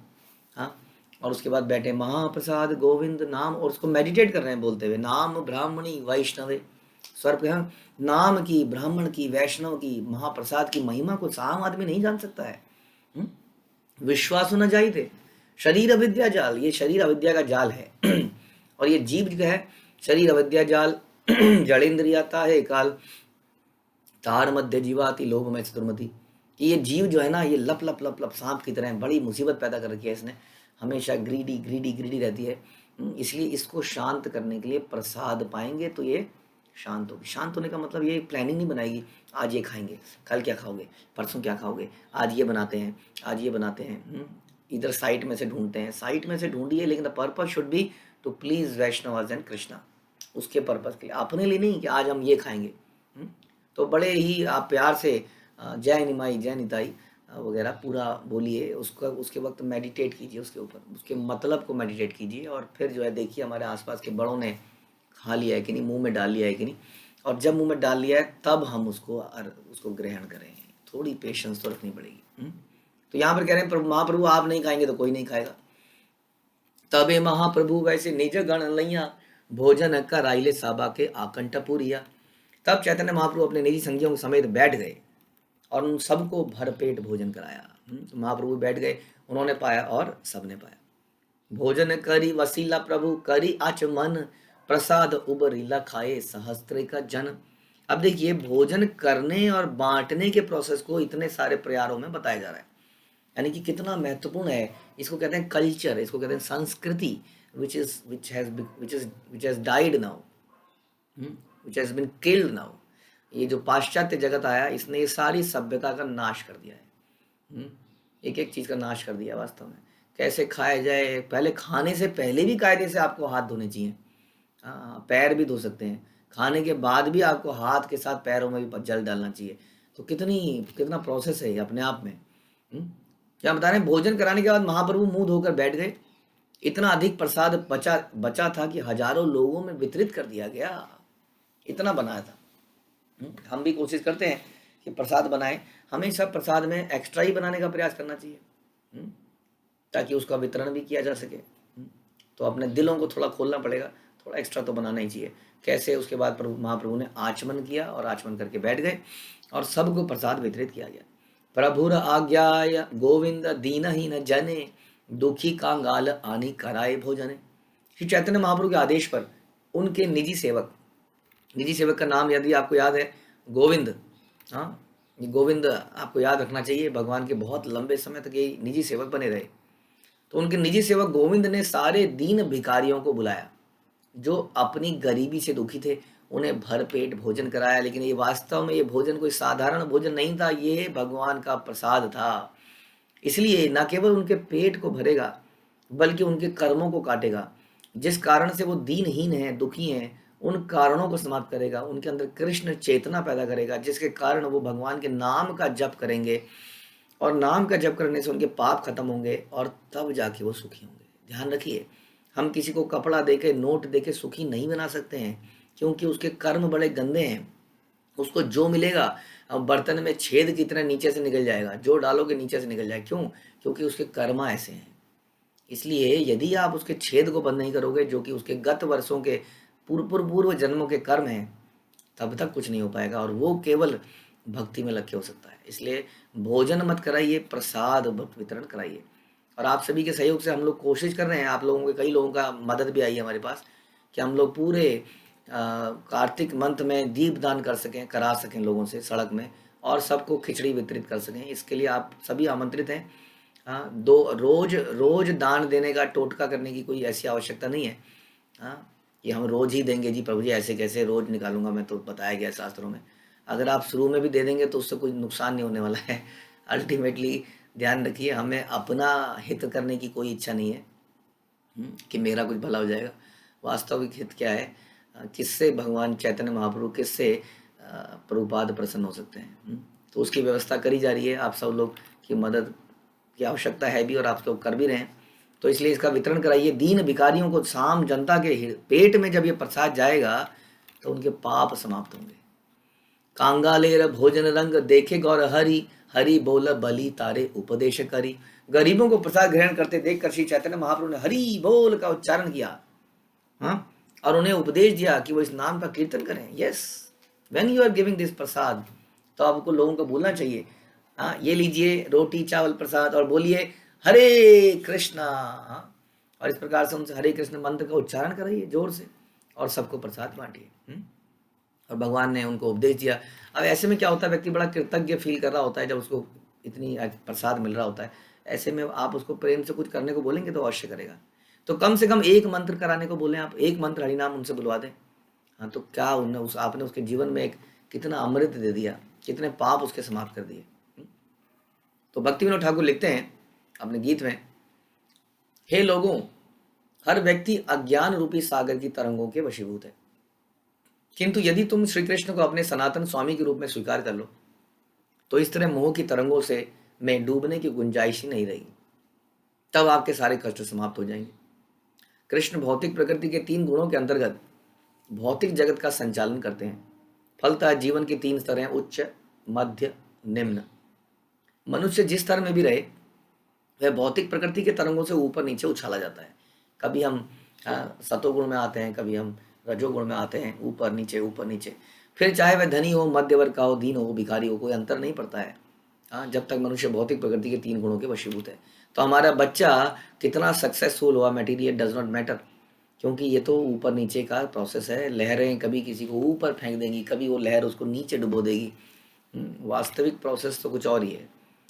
हाँ, और उसके बाद बैठे महाप्रसाद गोविंद नाम, और उसको मेडिटेट कर रहे हैं बोलते हुए नाम ब्राह्मणी वैष्णवे स्वर्ग। नाम की, ब्राह्मण की, वैष्णव की, महाप्रसाद की महिमा को आम आदमी नहीं जान सकता है। विश्वास होना चाहिए थे। शरीर अविद्या जाल, ये शरीर अविद्या का जाल है और ये जीव जो है शरीर अविद्या जाल जड़ेंद्रियाता है काल तार मध्य जीवाति लोभ में चतुर्मति। कि ये जीव जो है ना, ये लप लप लप लप सांप की तरह बड़ी मुसीबत पैदा कर रखी है इसने, हमेशा ग्रीडी ग्रीडी ग्रीडी रहती है। इसलिए इसको शांत करने के लिए प्रसाद पाएंगे तो ये शांत होगी। शांत होने का मतलब ये प्लानिंग नहीं बनाएगी, आज ये खाएंगे, कल क्या खाओगे, परसों क्या खाओगे, आज ये बनाते हैं, आज ये बनाते हैं। इधर साइट में से ढूंढते हैं, साइट में से ढूंढिए, लेकिन the purpose should be to please Vaishnav and Krishna. उसके पर्पज के लिए, अपने लिए नहीं कि आज हम ये खाएंगे। तो बड़े ही आप प्यार से जय निमाई जय निताई वगैरह पूरा बोलिए, उसका उसके वक्त मेडिटेट कीजिए उसके ऊपर, उसके मतलब को मेडिटेट कीजिए, और फिर जो है देखिए हमारे आसपास के बड़ों ने खा लिया है कि नहीं, मुंह में डाल लिया है कि नहीं, और जब मुंह में डाल लिया है तब हम उसको ग्रहण करें। थोड़ी पेशेंस तो रखनी पड़ेगी। तो यहाँ पर कह रहे हैं महाप्रभु आप नहीं खाएंगे तो कोई नहीं खाएगा। तबे महाप्रभु वैसे निज गण लैया भोजन कराइले साबा के आकंठपुरिया। तब चैतन्य महाप्रभु अपने निजी संगियों समेत बैठ गए और उन सबको भरपेट भोजन कराया। तो महाप्रभु बैठ गए, उन्होंने पाया और सबने पाया। भोजन करी वसीला प्रभु करी आचमन प्रसाद उबरीला खाए सहस्त्र का जन। अब देखिए भोजन करने और बांटने के प्रोसेस को इतने सारे प्रयारों में बताया जा रहा है, यानी कि कितना महत्वपूर्ण है। इसको कहते हैं कल्चर, इसको कहते हैं संस्कृति, which has died now, which has been killed now। ये जो पाश्चात्य जगत आया इसने ये सारी सभ्यता का नाश कर दिया है। एक एक चीज़ का नाश कर दिया वास्तव में। कैसे खाया जाए, पहले खाने से पहले भी कायदे से आपको हाथ धोने चाहिए। हाँ, पैर भी धो सकते हैं, खाने के बाद भी आपको हाथ के साथ पैरों में भी जल डालना चाहिए। तो कितना प्रोसेस है ये अपने आप में। क्या बता रहे हैं, भोजन कराने के बाद महाप्रभु मुंह धोकर बैठ गए। इतना अधिक प्रसाद बचा था कि हजारों लोगों में वितरित कर दिया गया, इतना बनाया था। हम भी कोशिश करते हैं कि प्रसाद बनाएं, हमेशा प्रसाद में एक्स्ट्रा ही बनाने का प्रयास करना चाहिए ताकि उसका वितरण भी किया जा सके। तो अपने दिलों को थोड़ा खोलना पड़ेगा, थोड़ा एक्स्ट्रा तो बनाना ही चाहिए। कैसे, उसके बाद महाप्रभु ने आचमन किया और आचमन करके बैठ गए और सबको प्रसाद वितरित किया गया। प्रभुर आज्ञा गोविंद दीनहीन जने दुखी कांगाल आनी कराए भोजने। श्री चैतन्य महाप्रभु के आदेश पर उनके निजी सेवक का नाम यदि आपको याद है गोविंद। हाँ, ये गोविंद आपको याद रखना चाहिए, भगवान के बहुत लंबे समय तक ये निजी सेवक बने रहे। तो उनके निजी सेवक गोविंद ने सारे दीन भिखारियों को बुलाया जो अपनी गरीबी से दुखी थे, उन्हें भरपेट भोजन कराया। लेकिन ये वास्तव में ये भोजन कोई साधारण भोजन नहीं था, ये भगवान का प्रसाद था। इसलिए न केवल उनके पेट को भरेगा बल्कि उनके कर्मों को काटेगा। जिस कारण से वो दीनहीन हैं, दुखी हैं, उन कारणों को समाप्त करेगा, उनके अंदर कृष्ण चेतना पैदा करेगा, जिसके कारण वो भगवान के नाम का जप करेंगे और नाम का जप करने से उनके पाप खत्म होंगे और तब जाके वो सुखी होंगे। ध्यान रखिए, हम किसी को कपड़ा देके, नोट देके सुखी नहीं बना सकते हैं क्योंकि उसके कर्म बड़े गंदे हैं। उसको जो मिलेगा अब बर्तन में छेद की तरह नीचे से निकल जाएगा, जो डालोगे नीचे से निकल जाएगा। क्यों? क्योंकि उसके कर्म ऐसे हैं। इसलिए यदि आप उसके छेद को बंद नहीं करोगे, जो कि उसके गत वर्षों के पूर्व जन्मों के कर्म हैं, तब तक कुछ नहीं हो पाएगा और वो केवल भक्ति में लक्ष्य हो सकता है। इसलिए भोजन मत कराइए, प्रसाद वितरण कराइए। और आप सभी के सहयोग से हम लोग कोशिश कर रहे हैं, आप लोगों के कई लोगों का मदद भी आई है हमारे पास, कि हम लोग पूरे कार्तिक मंथ में दीप दान करा सकें लोगों से सड़क में, और सबको खिचड़ी वितरित कर सकें। इसके लिए आप सभी आमंत्रित हैं। हाँ, रोज दान देने का टोटका करने की कोई ऐसी आवश्यकता नहीं है। हाँ, ये हम रोज ही देंगे जी प्रभु जी, ऐसे कैसे रोज निकालूंगा मैं, तो बताया गया शास्त्रों में। अगर आप शुरू में भी दे देंगे तो उससे कोई नुकसान नहीं होने वाला है। अल्टीमेटली ध्यान रखिए, हमें अपना हित करने की कोई इच्छा नहीं है कि मेरा कुछ भला हो जाएगा। वास्तविक हित क्या है, किससे भगवान चैतन्य महाप्रभु, किससे प्रभुपाद प्रसन्न हो सकते हैं। तो उसकी व्यवस्था करी जा रही है, आप सब लोग की मदद की आवश्यकता है भी और आप लोग कर भी रहे हैं, तो इसलिए इसका वितरण कराइए। दीन भिखारियों को शाम जनता के पेट में जब ये प्रसाद जाएगा तो उनके पाप समाप्त होंगे। कांगालेर भोजन रंग देखे गौर हरि, हरि बोल बलि तारे उपदेश करी। गरीबों को प्रसाद ग्रहण करते देखकर श्री चैतन्य महाप्रभु ने हरि बोल का उच्चारण किया, हाँ, और उन्हें उपदेश दिया कि वो इस नाम का कीर्तन करें। Yes, when you are giving this prasad, तो आपको लोगों को बोलना चाहिए, हाँ, ये लीजिए रोटी चावल प्रसाद और बोलिए हरे कृष्णा, हाँ, और इस प्रकार से उनसे हरे कृष्ण मंत्र का उच्चारण कराइए जोर से और सबको प्रसाद बांटिए। और भगवान ने उनको उपदेश दिया। अब ऐसे में क्या होता है, व्यक्ति बड़ा कृतज्ञ फील कर रहा होता है जब उसको इतनी प्रसाद मिल रहा होता है। ऐसे में आप उसको प्रेम से कुछ करने को बोलेंगे तो अवश्य करेगा। तो कम से कम एक मंत्र कराने को बोलें, आप एक मंत्र हरिनाम उनसे बुलवा दें, हाँ, तो क्या उन्हें आपने उसके जीवन में एक कितना अमृत दे दिया, कितने पाप उसके समाप्त कर दिए। तो भक्ति विनोद ठाकुर लिखते हैं अपने गीत में, हे लोगों, हर व्यक्ति अज्ञान रूपी सागर की तरंगों के वशीभूत है, किंतु यदि तुम श्री कृष्ण को अपने सनातन स्वामी के रूप में स्वीकार कर लो तो इस तरह मोह की तरंगों से में डूबने की गुंजाइश ही नहीं रहेगी। तब आपके सारे कष्ट समाप्त हो जाएंगे। कृष्ण भौतिक प्रकृति के 3 गुणों के अंतर्गत भौतिक जगत का संचालन करते हैं। फलतः जीवन के 3 स्तर हैं, उच्च, मध्य, निम्न। मनुष्य जिस स्तर में भी रहे वह भौतिक प्रकृति के तरंगों से ऊपर नीचे उछाला जाता है। कभी हम सतोगुण में आते हैं, कभी हम रजोगुण में आते हैं, ऊपर नीचे। फिर चाहे वह धनी हो, मध्य वर्ग का हो, दीन हो, भिखारी हो, कोई अंतर नहीं पड़ता है, हाँ, जब तक मनुष्य भौतिक प्रकृति के 3 गुणों के वशीभूत है। तो हमारा बच्चा कितना सक्सेसफुल हुआ, मटेरियल डज नॉट मैटर, क्योंकि ये तो ऊपर नीचे का प्रोसेस है। लहरें कभी किसी को ऊपर फेंक देंगी, कभी वो लहर उसको नीचे डुबो देगी। वास्तविक प्रोसेस तो कुछ और ही है।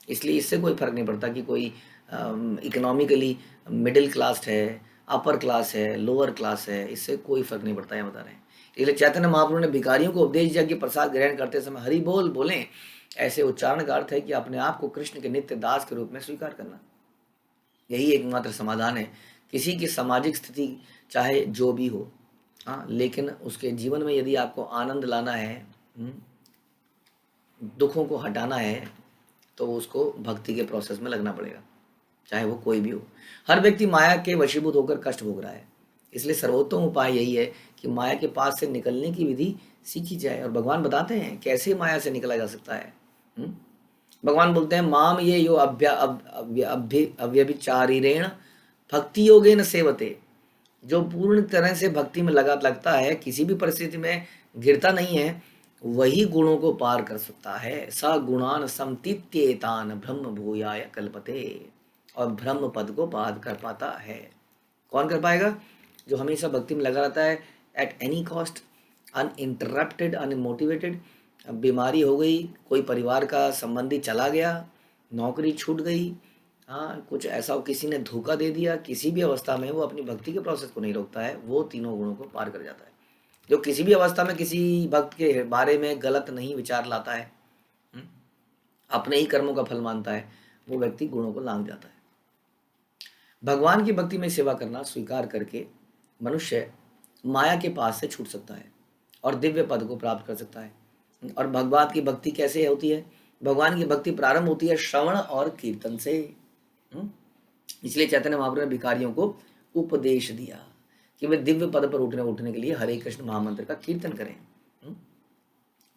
इसलिए इससे कोई फर्क नहीं पड़ता कि कोई इकोनॉमिकली मिडिल क्लास है, अपर क्लास है, लोअर क्लास है, इससे कोई फर्क नहीं पड़ता है, बता रहे हैं। इसलिए चैतन्य महाप्रभु ने भिखारियों को उपदेश दिया कि प्रसाद ग्रहण करते समय हरि बोल बोलें। ऐसे उच्चारण का अर्थ है कि अपने आप को कृष्ण के नित्य दास के रूप में स्वीकार करना। यही एकमात्र समाधान है। किसी की सामाजिक स्थिति चाहे जो भी हो, हाँ, लेकिन उसके जीवन में यदि आपको आनंद लाना है, दुखों को हटाना है, तो उसको भक्ति के प्रोसेस में लगना पड़ेगा, चाहे वो कोई भी हो। हर व्यक्ति माया के वशीभूत होकर कष्ट भोग रहा है, इसलिए सर्वोत्तम उपाय यही है कि माया के पास से निकलने की विधि सीखी जाए। और भगवान बताते हैं कैसे माया से निकला जा सकता है। भगवान बोलते हैं, माम ये यो अव्यभिचारिणेन भक्ति योगेन सेवते। जो पूर्ण तरह से भक्ति में लगता है, किसी भी परिस्थिति में गिरता नहीं है, वही गुणों को पार कर सकता है। स गुणान समतीत्येतान ब्रह्म भूयाय कल्पते। और ब्रह्म पद को पार कर पाता है। कौन कर पाएगा? जो हमेशा भक्ति में लगा रहता है, at any cost, uninterrupted, unmotivated. अब बीमारी हो गई, कोई परिवार का संबंधी चला गया, नौकरी छूट गई, हाँ, कुछ ऐसा किसी ने धोखा दे दिया, किसी भी अवस्था में वो अपनी भक्ति के प्रोसेस को नहीं रोकता है, वो तीनों गुणों को पार कर जाता है। जो किसी भी अवस्था में किसी भक्त के बारे में गलत नहीं विचार लाता है, अपने ही कर्मों का फल मानता है, वो व्यक्ति गुणों को लांघ जाता है। भगवान की भक्ति में सेवा करना स्वीकार करके मनुष्य माया के पास से छूट सकता है और दिव्य पद को प्राप्त कर सकता है। और भगवान की भक्ति कैसे होती है? भगवान की भक्ति प्रारंभ होती है श्रवण और कीर्तन से। इसलिए चैतन्य महाप्रभु ने भिखारियों को उपदेश दिया कि वे दिव्य पद पर उठने के लिए हरे कृष्ण महामंत्र का कीर्तन करें।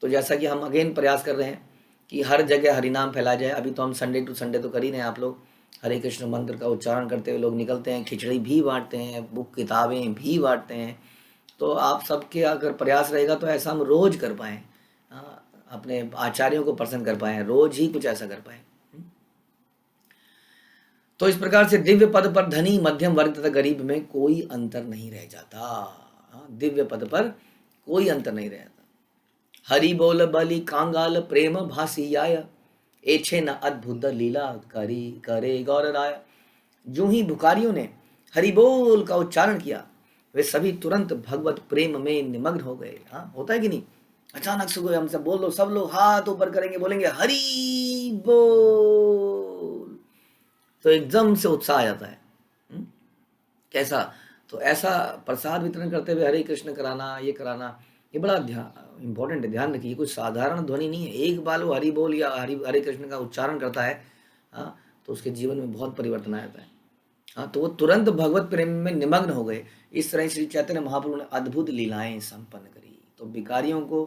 तो जैसा कि हम अगेन प्रयास कर रहे हैं कि हर जगह हरिनाम फैलाया जाए। अभी तो हम संडे टू संडे तो कर ही रहे हैं। आप लोग हरे कृष्ण मंत्र का उच्चारण करते हुए लोग निकलते हैं, खिचड़ी भी बांटते हैं, बुक किताबें भी बांटते हैं। तो आप सबके अगर प्रयास रहेगा तो ऐसा हम रोज कर पाएँ, अपने आचार्यों को प्रसन्न कर पाएँ, रोज ही कुछ ऐसा कर पाएँ। तो इस प्रकार से दिव्य पद पर धनी, मध्यम वर्ग तथा गरीब में कोई अंतर नहीं रह जाता। दिव्य पद पर कोई अंतर नहीं रह जाता। हरि बोल बलि कांगाल प्रेम भासी आय, एछे न अद्भुत लीला करी करे गौर राय। जो ही भिखारियों ने हरि बोल का उच्चारण किया, वे सभी तुरंत भगवत प्रेम में निमग्न हो गए। हाँ, होता है कि नहीं? अचानक से कोई हमसे बोल लो, सब लोग हाथ ऊपर करेंगे, बोलेंगे हरि बोल, तो एकदम से उत्साह आ जाता है। कैसा? तो ऐसा प्रसाद वितरण करते हुए हरे कृष्ण कराना, ये कराना, ये बड़ा इंपॉर्टेंट है। ध्यान रखिए, कुछ साधारण ध्वनि नहीं है। एक बार वो हरि बोल या हरे कृष्ण का उच्चारण करता है, तो उसके जीवन में बहुत परिवर्तन आ जाता है। हाँ, तो वो तुरंत भगवत प्रेम में निमग्न हो गए। इस तरह श्री चैतन्य महाप्रभु ने अद्भुत लीलाएं संपन्न करी। तो भिखारियों को,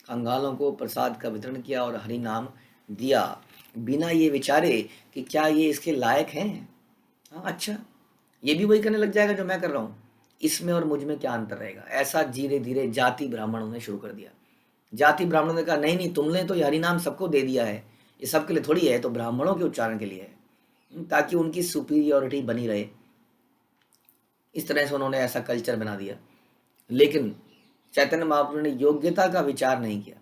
कंगालों को प्रसाद का वितरण किया और हरि नाम दिया, बिना ये विचारे कि क्या ये इसके लायक हैं। हाँ, अच्छा, ये भी वही करने लग जाएगा जो मैं कर रहा हूँ, इसमें और मुझ में क्या अंतर रहेगा। ऐसा धीरे धीरे जाति ब्राह्मणों ने शुरू कर दिया। जाति ब्राह्मणों ने कहा नहीं नहीं, तुमने तो ये हरि नाम सबको दे दिया है, ये सबके लिए थोड़ी है, तो ब्राह्मणों के उच्चारण के लिए है, ताकि उनकी सुपीरियोरिटी बनी रहे। इस तरह से उन्होंने ऐसा कल्चर बना दिया। लेकिन चैतन्य महाप्रभु ने योग्यता का विचार नहीं किया,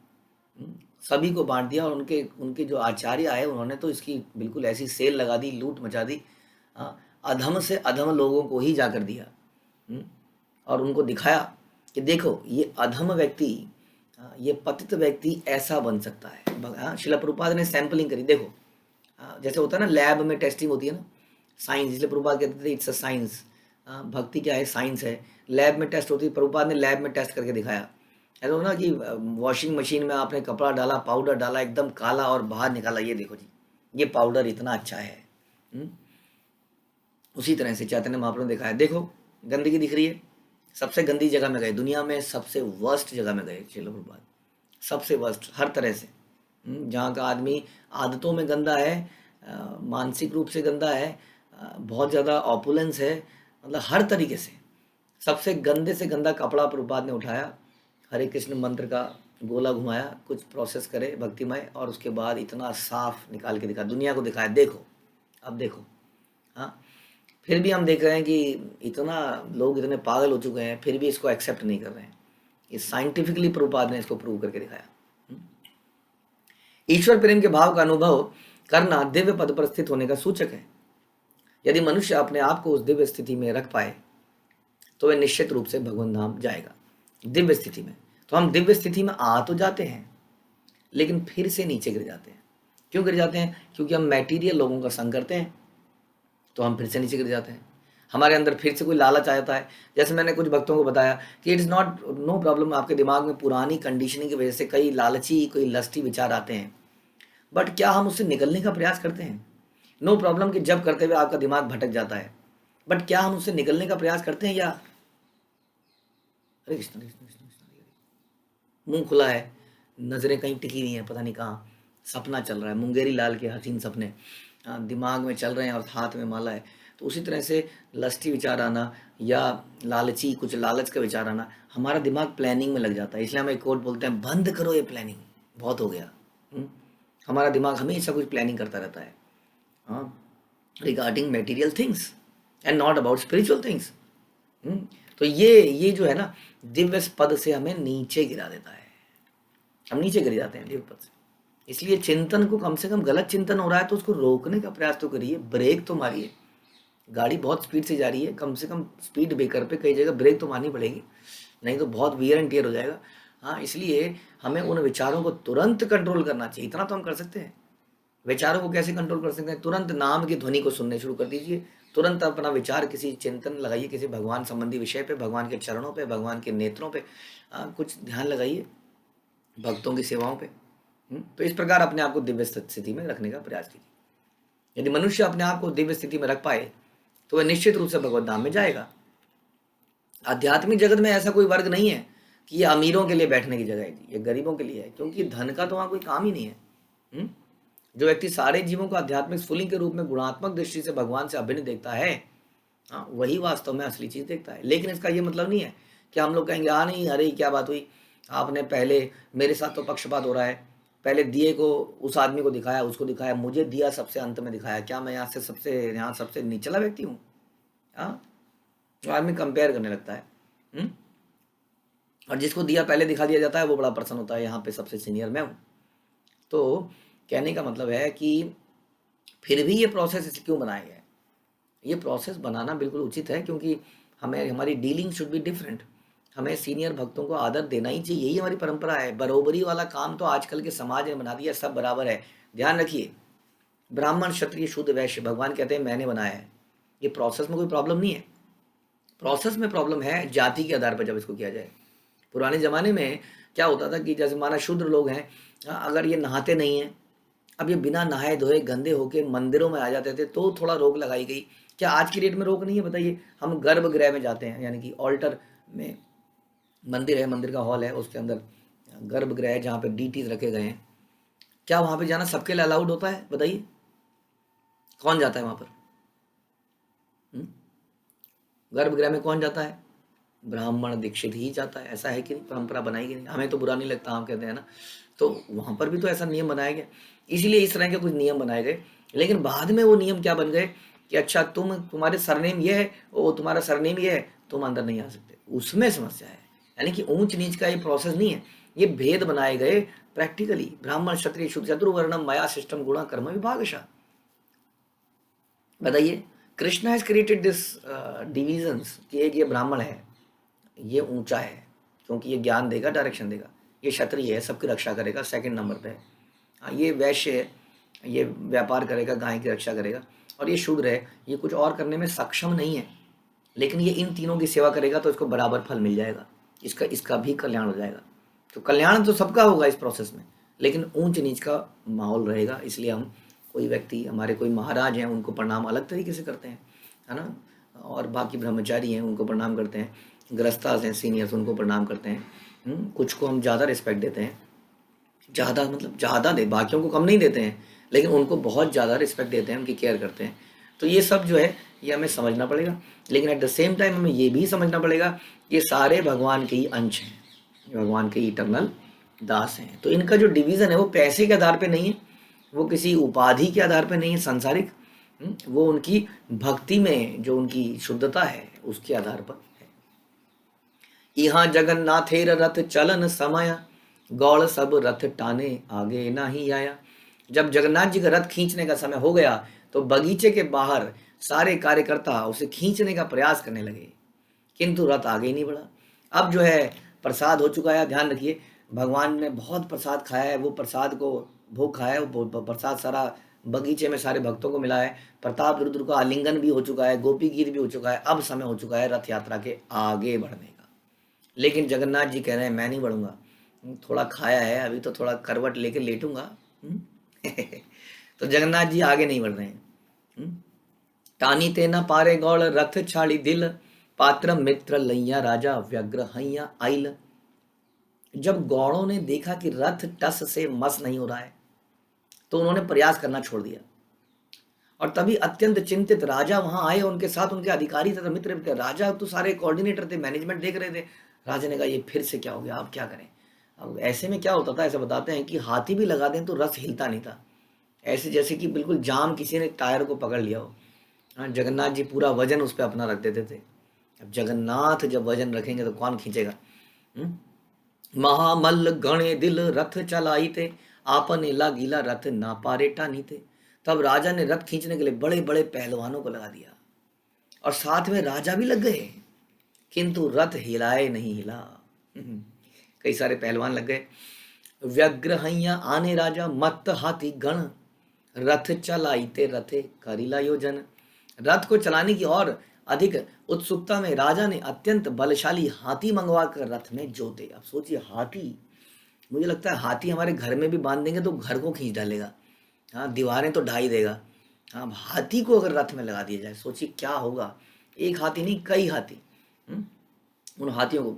सभी को बांट दिया। और उनके उनके जो आचार्य आए उन्होंने तो इसकी बिल्कुल ऐसी सेल लगा दी, लूट मचा दी। अधम से अधम लोगों को ही जाकर दिया, और उनको दिखाया कि देखो ये अधम व्यक्ति, ये पतित व्यक्ति ऐसा बन सकता है। शिला प्रभुपाद ने सैंपलिंग करी। देखो जैसे होता है ना, लैब में टेस्टिंग होती है ना, साइंस, इसलिए प्रभुपाद कहते थे इट्स अ साइंस। भक्ति क्या है, साइंस है। लैब में टेस्ट होती है, प्रभुपाद ने लैब में टेस्ट करके दिखाया। ऐसा हो ना कि वॉशिंग मशीन में आपने कपड़ा डाला, पाउडर डाला, एकदम काला, और बाहर निकाला, ये देखो जी ये पाउडर इतना अच्छा है। उसी तरह से चैतन्य महाप्रभु ने दिखाया, देखो गंदगी दिख रही है, सबसे गंदी जगह में गए, दुनिया में सबसे वर्स्ट जगह में गए श्रील प्रभुपाद, सबसे वर्स्ट हर तरह से। जहाँ का आदमी आदतों में गंदा है, मानसिक रूप से गंदा है, बहुत ज़्यादा ऑपुलेंस है, मतलब हर तरीके से सबसे गंदे से गंदा कपड़ा प्रभुपाद ने उठाया, हरे कृष्ण मंत्र का गोला घुमाया, कुछ प्रोसेस करे भक्तिमय, और उसके बाद इतना साफ निकाल के दिखा, दुनिया को दिखाया, देखो अब देखो। हाँ, फिर भी हम देख रहे हैं कि इतना लोग इतने पागल हो चुके हैं, फिर भी इसको एक्सेप्ट नहीं कर रहे हैं। ये साइंटिफिकली प्रभुपाद ने इसको प्रूव करके दिखाया। ईश्वर प्रेम के भाव का अनुभव करना दिव्य पद पर स्थित होने का सूचक है। यदि मनुष्य अपने आप को उस दिव्य स्थिति में रख पाए तो वह निश्चित रूप से भगवान धाम जाएगा। दिव्य स्थिति में, तो हम दिव्य स्थिति में आ तो जाते हैं, लेकिन फिर से नीचे गिर जाते हैं। क्यों गिर जाते हैं? क्योंकि हम मैटीरियल लोगों का संग करते हैं, तो हम फिर से नीचे गिर जाते हैं। हमारे अंदर फिर से कोई लालच आ जाता है। जैसे मैंने कुछ भक्तों को बताया कि it is not know problem, आपके दिमाग में पुरानी कंडीशनिंग की वजह से कई लालची, कोई लस्टी विचार आते हैं, बट क्या हम उससे निकलने का प्रयास करते हैं? नो प्रॉब्लम कि जब करते हुए आपका दिमाग भटक जाता है, बट क्या हम उससे निकलने का प्रयास करते हैं? या अरे कृष्ण कृष्ण कृष्ण कृष्ण, मुंह खुला है, नजरें कहीं टिकी हुई हैं, पता नहीं कहाँ, सपना चल रहा है, मुंगेरी लाल के हसीन सपने दिमाग में चल रहे हैं और हाथ में माला है। तो उसी तरह से लस्टी विचार आना या लालची, कुछ लालच का विचार आना, हमारा दिमाग प्लानिंग में लग जाता है। इसलिए हम एक कोट बोलते हैं, बंद करो ये प्लानिंग, बहुत हो गया। हमारा दिमाग हमेशा कुछ प्लानिंग करता रहता है, regarding material things and not about spiritual things. तो ये जो है ना, दिव्य पद से हमें नीचे गिरा देता है, हम नीचे गिर जाते हैं दिव्य पद से। इसलिए चिंतन को, कम से कम गलत चिंतन हो रहा है तो उसको रोकने का प्रयास तो करिए, ब्रेक तो मारिए। गाड़ी बहुत स्पीड से जा रही है, कम से कम स्पीड ब्रेकर पे कई जगह ब्रेक तो मारनी पड़ेगी, नहीं तो बहुत वियर एंड टियर हो जाएगा। हाँ, इसलिए हमें उन विचारों को तुरंत कंट्रोल करना चाहिए, इतना तो हम कर सकते हैं। विचारों को कैसे कंट्रोल कर सकते हैं? तुरंत नाम की ध्वनि को सुनने शुरू कर दीजिए, तुरंत अपना विचार किसी चिंतन लगाइए, किसी भगवान संबंधी विषय पे, भगवान के चरणों पे, भगवान के नेत्रों पे कुछ ध्यान लगाइए, भक्तों की सेवाओं पे। तो इस प्रकार अपने आप को दिव्य स्थिति में रखने का प्रयास कीजिए। यदि मनुष्य अपने आप को दिव्य स्थिति में रख पाए तो वह निश्चित रूप से भगवत धाम में जाएगा। आध्यात्मिक जगत में ऐसा कोई वर्ग नहीं है कि ये अमीरों के लिए बैठने की जगह है, ये गरीबों के लिए है, क्योंकि धन का तो वहाँ कोई काम ही नहीं है। जो व्यक्ति सारे जीवों को आध्यात्मिक स्फुलिंग के रूप में गुणात्मक दृष्टि से भगवान से अभिन्न देखता है, वही वास्तव में असली चीज देखता है। लेकिन इसका ये मतलब नहीं है कि हम लोग कहेंगे नहीं, अरे क्या बात हुई, आपने पहले मेरे साथ तो पक्षपात हो रहा है, पहले दिए को उस आदमी को दिखाया, उसको दिखाया, मुझे दिया सबसे अंत में दिखाया, क्या मैं यहाँ सबसे निचला व्यक्ति हूँ? जो आदमी कंपेयर करने लगता है, और जिसको दिया पहले दिखा दिया जाता है वो बड़ा प्रसन्न होता है, यहाँ पे सबसे सीनियर मैं हूँ। तो कहने का मतलब है कि फिर भी ये प्रोसेस क्यों बनाया गया है? ये प्रोसेस बनाना बिल्कुल उचित है, क्योंकि हमारी डीलिंग शुड बी डिफरेंट। हमें सीनियर भक्तों को आदर देना ही चाहिए, यही हमारी परंपरा है। बरोबरी वाला काम तो आजकल के समाज ने बना दिया, सब बराबर है। ध्यान रखिए, ब्राह्मण, क्षत्रिय, शूद्र, वैश्य, भगवान कहते हैं मैंने बनाया है। ये प्रोसेस में कोई प्रॉब्लम नहीं है। प्रोसेस में प्रॉब्लम है जाति के आधार पर जब इसको किया जाए। पुराने ज़माने में क्या होता था कि जैसे माना शूद्र लोग हैं, अगर ये नहाते नहीं हैं, अब ये बिना नहाए धोए गंदे होके मंदिरों में आ जाते थे तो थोड़ा रोक लगाई गई। क्या आज की डेट में रोक नहीं है? बताइए। हम गर्भगृह में जाते हैं, यानी कि ऑल्टर में मंदिर है, मंदिर का हॉल है, उसके अंदर गर्भगृह है जहाँ पे डीटीज रखे गए हैं। क्या वहाँ पे जाना सबके लिए अलाउड होता है? बताइए, कौन जाता है वहाँ पर? हम्म? गर्भगृह में कौन जाता है? ब्राह्मण दीक्षित ही जाता है। ऐसा है कि नहीं? परंपरा बनाई गई नहीं। हमें तो बुरा नहीं लगता, हम कहते हैं ना। तो वहां पर भी तो ऐसा नियम बनाया गया, इसीलिए इस तरह के कुछ नियम बनाए गए। लेकिन बाद में वो नियम क्या बन गए कि अच्छा तुम्हारे सरनेम ये है, वो तुम्हारा सरनेम ये है, तुम अंदर नहीं आ सकते। उसमें समस्या है। यानी कि ऊंच नीच का ये प्रोसेस नहीं है, ये भेद बनाए गए प्रैक्टिकली। ब्राह्मण क्षत्रिय शूद्र चतुर्वर्णम मया सिस्टम गुणा कर्म विभागशः। बताइए, Krishna has created this divisions कि एक ये ब्राह्मण है, ये ऊंचा है क्योंकि ये ज्ञान देगा, डायरेक्शन देगा। ये क्षत्रिय है, सबकी रक्षा करेगा, सेकंड नंबर पे है। हाँ, ये वैश्य है, ये व्यापार करेगा, गाय की रक्षा करेगा। और ये शूद्र है, ये कुछ और करने में सक्षम नहीं है, लेकिन ये इन तीनों की सेवा करेगा तो इसको बराबर फल मिल जाएगा, इसका इसका भी कल्याण हो जाएगा। तो कल्याण तो सबका होगा इस प्रोसेस में, लेकिन ऊंच नीच का माहौल रहेगा। इसलिए हम कोई व्यक्ति, हमारे कोई महाराज हैं, उनको प्रणाम अलग तरीके से करते हैं, है ना। और बाकी ब्रह्मचारी हैं उनको प्रणाम करते हैं, गृहस्थास हैं सीनियर्स, उनको प्रणाम करते हैं। कुछ को हम ज़्यादा रिस्पेक्ट देते हैं, ज़्यादा मतलब ज़्यादा दे, बाकियों को कम नहीं देते हैं, लेकिन उनको बहुत ज़्यादा रिस्पेक्ट देते हैं, उनकी केयर करते हैं। तो ये सब जो है ये हमें समझना पड़ेगा। लेकिन एट द सेम टाइम हमें ये भी समझना पड़ेगा ये सारे भगवान के ही अंश हैं, भगवान के इटरनल दास हैं। तो इनका जो डिवीज़न है वो पैसे के आधार पे नहीं है, वो किसी उपाधि के आधार पे नहीं है सांसारिक, वो उनकी भक्ति में जो उनकी शुद्धता है उसके आधार पर है। यहाँ जगन्नाथेर रथ चलन समय, गौड़ सब रथ टाने आगे नहीं आया। जब जगन्नाथ जी का रथ खींचने का समय हो गया तो बगीचे के बाहर सारे कार्यकर्ता उसे खींचने का प्रयास करने लगे, किंतु रथ आगे ही नहीं बढ़ा। अब जो है प्रसाद हो चुका है, ध्यान रखिए, भगवान ने बहुत प्रसाद खाया है, वो प्रसाद को भोग खाया है, वो प्रसाद सारा बगीचे में सारे भक्तों को मिला है। प्रताप रुद्र का आलिंगन भी हो चुका है, गोपी गीत भी हो चुका है। अब समय हो चुका है रथ यात्रा के आगे बढ़ने का। लेकिन जगन्नाथ जी कह रहे हैं मैं नहीं बढ़ूंगा, थोड़ा खाया है, अभी तो थोड़ा करवट लेके लेटूंगा। तो जगन्नाथ जी आगे नहीं बढ़ रहे हैं। टानी ते न पारे गौड़ रथ छाड़ी दिल, पात्र मित्र लैया राजा व्यग्र हैया आइल। जब गौड़ों ने देखा कि रथ टस से मस नहीं हो रहा है तो उन्होंने प्रयास करना छोड़ दिया। और तभी अत्यंत चिंतित राजा वहां आए, उनके साथ उनके अधिकारी तथा मित्र भी थे। राजा तो सारे कोऑर्डिनेटर थे, मैनेजमेंट देख रहे थे। राजा ने कहा ये फिर से क्या हो गया, अब क्या करें? अब ऐसे में क्या होता था, ऐसा बताते हैं कि हाथी भी लगा दें तो रथ हिलता नहीं था, ऐसे जैसे कि बिल्कुल जाम किसी ने टायर को पकड़ लिया हो। हाँ, जगन्नाथ जी पूरा वजन उस पर अपना रख देते थे। अब जगन्नाथ जब वजन रखेंगे तो कौन खींचेगा? महामल्ल गणे दिल रथ चलाई थे, आपने लागीला रथ ना पारे टानी थे। तब राजा ने रथ खींचने के लिए बड़े बड़े पहलवानों को लगा दिया और साथ में राजा भी लग गए, किंतु रथ हिलाए नहीं हिला। कई सारे पहलवान लग गए। व्यग्र हैया आने राजा मत हाथी गण, रथ चलाईते रथे करिला योजन। रथ को चलाने की और अधिक उत्सुकता में राजा ने अत्यंत बलशाली हाथी मंगवा कर रथ में जोते। अब सोचिए, हाथी, मुझे लगता है हाथी हमारे घर में भी बांध देंगे तो घर को खींच डालेगा। हाँ, दीवारें तो ढा ही देगा। हाँ, अब हाथी को अगर रथ में लगा दिया जाए, सोचिए क्या होगा। एक हाथी नहीं, कई हाथी। उन हाथियों को,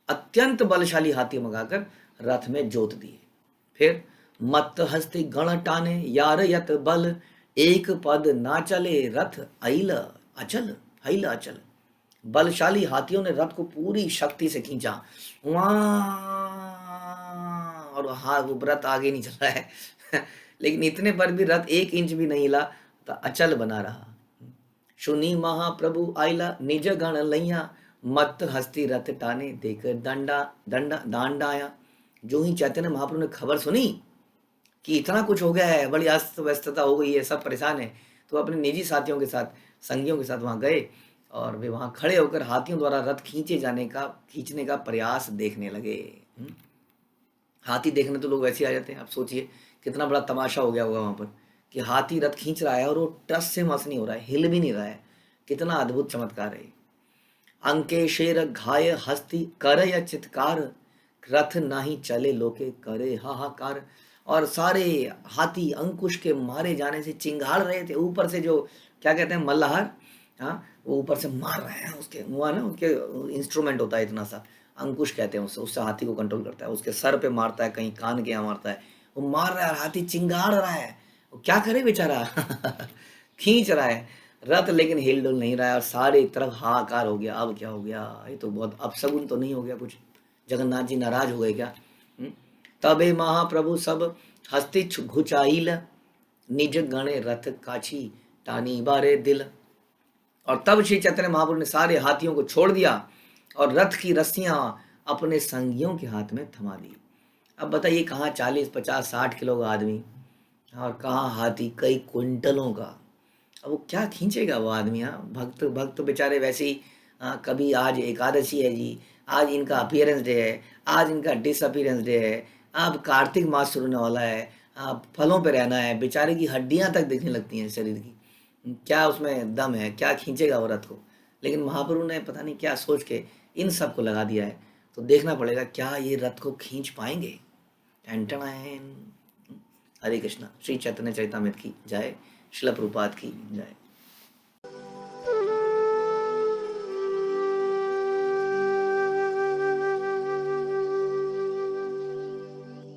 अत्यंत बलशाली हाथी मंगाकर रथ में जोत दिए। फिर मत हस्ती गण टाने यार यत बल, एक पद ना चले रथ अइल अचल, अइल अचल। बलशाली हाथियों ने रथ को पूरी शक्ति से खींचा, और हाँ, वो रथ आगे नहीं चल रहा है। लेकिन इतने पर भी रथ एक इंच भी नहीं हिला, तो अचल बना रहा। सुनी महाप्रभु आइला निज गण लैया, मत हस्ती रथ टाने देकर दंडा दंडा दांडाया। जो ही चैतन्य महाप्रभु ने खबर सुनी कि इतना कुछ हो गया है, बड़ी अस्त व्यस्तता हो गई है, सब परेशान है, तो अपने निजी साथियों के साथ, संगियों के साथ वहां गए और वे वहां खड़े होकर हाथियों द्वारा रथ खींचने का प्रयास देखने लगे। हाथी देखने तो लोग वैसे ही आ जाते हैं। आप सोचिए कितना बड़ा तमाशा हो गया होगा वहां पर कि हाथी रथ खींच रहा है और वो टस से मस नहीं हो रहा है, हिल भी नहीं रहा है। कितना अद्भुत चमत्कार है। अंके शेर घाय हस्ती कर या चित्कार, रथ नाही चले लोके करे हाहाकार। और सारे हाथी अंकुश के मारे जाने से चिंगाड़ रहे थे। ऊपर से जो क्या कहते हैं मल्लाहार, हाँ, वो ऊपर से मार रहे हैं, उसके मुँह ना, उसके इंस्ट्रूमेंट होता है इतना सा, अंकुश कहते हैं उससे, उससे हाथी को कंट्रोल करता है, उसके सर पे मारता है, कहीं कान के यहाँ मारता है, वो मार रहा है और हाथी चिंगाड़ रहा है। वो क्या करे बेचारा खींच रहा है रथ, लेकिन हिल डुल नहीं रहा है और सारे तरफ हाहाकार हो गया। अब क्या हो गया, ये तो बहुत अपशगुन तो नहीं हो गया कुछ, जगन्नाथ जी नाराज हो गए क्या? हम्म? तबे महाप्रभु सब हस्ति घुचाइल, निज गणे रथ काछी टानी बारे दिल। और तब श्री चैतन्य महाप्रभु ने सारे हाथियों को छोड़ दिया और रथ की रस्सियां अपने संगियों के हाथ में थमा दी। अब बताइए, कहाँ 40, 50, 60 किलो का आदमी और कहाँ हाथी कई क्विंटलों का। अब वो क्या खींचेगा वो आदमी? हाँ, भक्त भक्त तो बेचारे वैसे ही, कभी आज एकादशी है जी, आज इनका अपीयरेंस डे है, आज इनका डिसअपीयरेंस डे है, अब कार्तिक मास शुरू होने वाला है, फलों पे रहना है, बेचारे की हड्डियां तक दिखने लगती हैं शरीर की, क्या उसमें दम है, क्या खींचेगा वो रथ को? लेकिन महाप्रभु ने पता नहीं क्या सोच के इन सब को लगा दिया है। तो देखना पड़ेगा क्या ये रथ को खींच पाएंगे। टन टन टन। हरे कृष्णा। श्री चैतन्य चरितामृत की जय। शिल प्रभुपाद की जय।